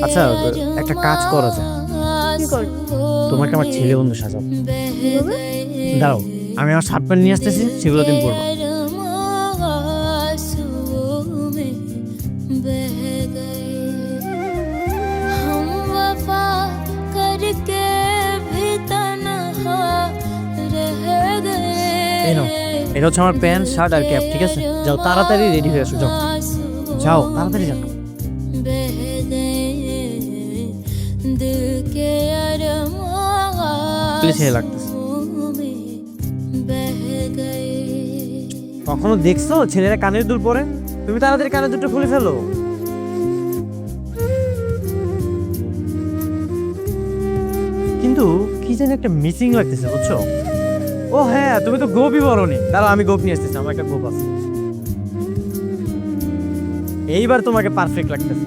আচ্ছা, একটা কাজ করা যায়। কি কর? তোমাকে আমার ছেলে বন্ধু সাজাবো। দাঁড়াও, আমি আমার শার্ট প্যান্ট নিয়ে আসতেছি, সেগুলো তুমি পরবো। এই নাও, এটা হচ্ছে আমার প্যান্ট, শার্ট আর ক্যাপ, ঠিক আছে? যাও তাড়াতাড়ি রেডি হয়ে আসো, যাও যাও তাড়াতাড়ি যাও। ছেলে লাগতেছে। কখনো দেখছো ছেলেরা কানের দুল পরে? তুমি তাড়াতাড়ি কানের দুলটা খুলে ফেলো। কিন্তু কি যেন একটা মিসিং লাগতেছে, বুঝছো? ও হ্যাঁ, তুমি তো গোপই বলনি। দাঁড়াও, আমি গোপ নিয়ে আসতেছি, আমার একটা গোপ আছে। এইবার তোমাকে পারফেক্ট লাগতেছে।